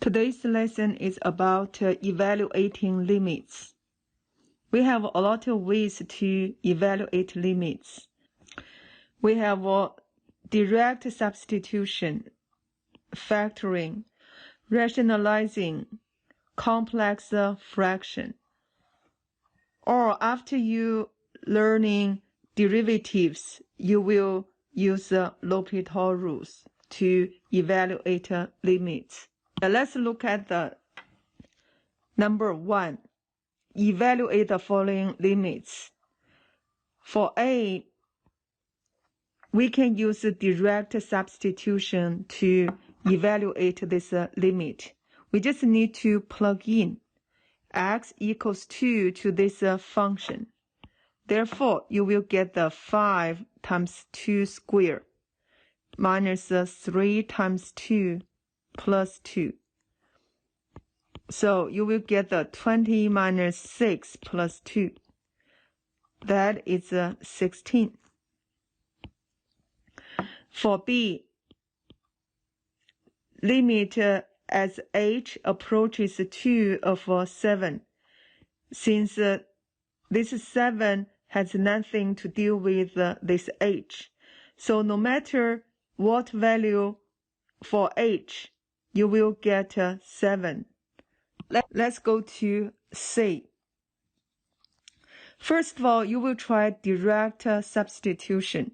Today's lesson is about evaluating limits. We have a lot of ways to evaluate limits. We have direct substitution, factoring, rationalizing, complex fraction. Or after you learning derivatives, you will use L'Hopital rules to evaluate limits. Let's look at the number 1. Evaluate the following limits. For A, we can use direct substitution to evaluate this limit. We just need to plug in x equals 2 to this function. Therefore, you will get the 5 times 2 squared minus 3 times 2 plus 2. So you will get the 20 minus 6 plus 2. That is 16. For B, limit as h approaches 2 of 7. Since this 7 has nothing to do with this h. So no matter what value for h, you will get 7. Let's go to C. First of all, you will try direct substitution.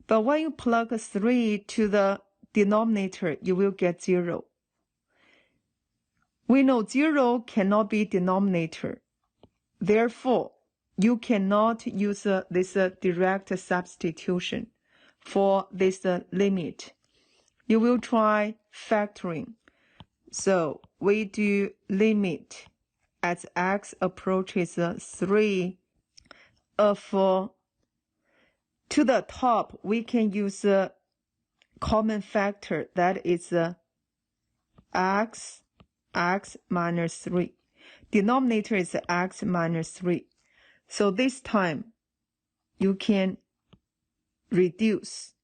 But when you plug 3 to the denominator, you will get 0. We know 0 cannot be denominator. Therefore, you cannot use this direct substitution for this limit. You will try factoring. So we do limit as x approaches 3 of to the top, we can use a common factor, that is x minus 3. Denominator is x minus 3. So this time, you can reduce.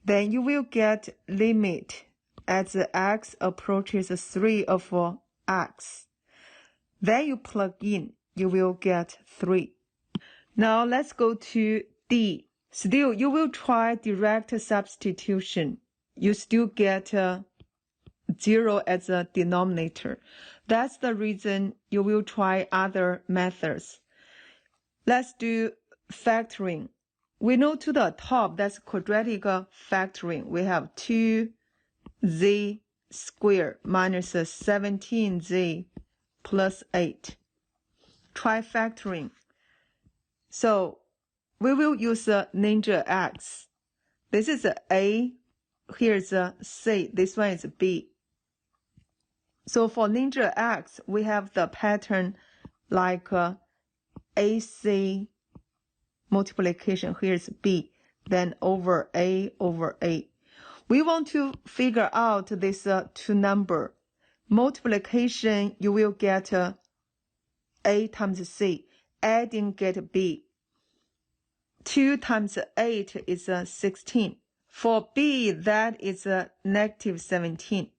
Then you will get limit as x approaches 3 of x. Then you plug in, you will get 3. Now let's go to D. Still, you will try direct substitution. You still get 0 as a denominator. That's the reason you will try other methods. Let's do factoring. We know to the top, that's quadratic factoring. We have 2z squared minus 17z plus 8. Try factoring. So we will use Ninja X. This is A, here's C, this one is B. So for Ninja X, we have the pattern like AC multiplication, here's B, then over A over A. We want to figure out this two number. Multiplication, you will get A times C. Adding, get B. 2 times 8 is 16. For B, that is negative 17.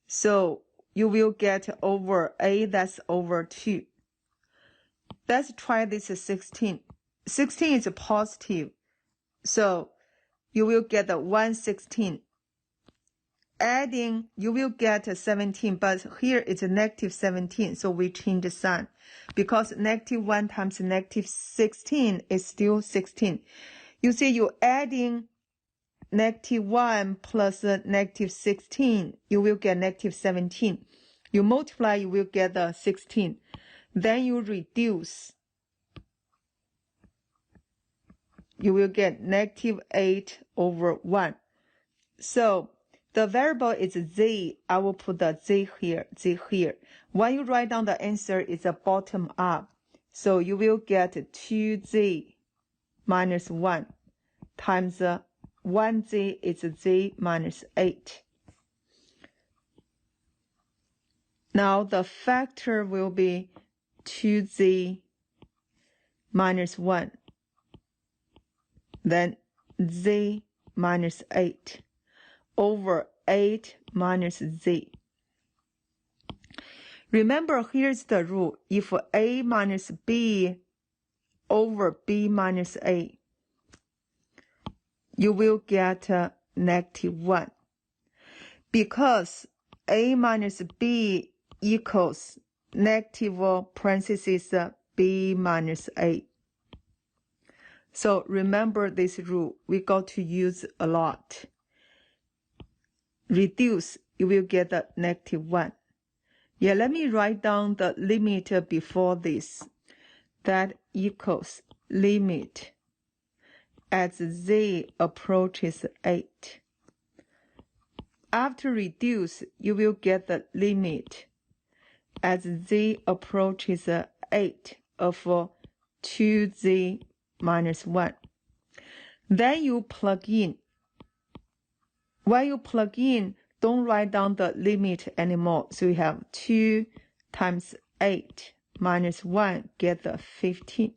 So you will get over A, that's over 2. Let's try this 16. 16 is positive. So you will get 116. Adding, you will get 17, but here it's negative 17, so we change the sign. Because negative 1 times negative 16 is still 16. You see, you're adding negative 1 plus negative 16, you will get negative 17. You multiply, you will get 16. Then you reduce. You will get negative 8 over 1. So the variable is z. I will put the z here. When you write down the answer, it's a bottom up. So you will get 2z minus 1 times 1z is z minus 8. Now the factor will be 2z minus 1. Then z minus 8 over 8 minus z. Remember, here's the rule. If a minus b over b minus a, you will get -1. Because a minus b equals negative parentheses b minus a. So remember this rule. We got to use a lot. Reduce, you will get a -1. Yeah, let me write down the limit before this. That equals limit as z approaches 8. After reduce, you will get the limit as z approaches 8 of 2z minus 1. Then you plug in. When you plug in, don't write down the limit anymore. So you have 2 times 8 minus 1 get the 15.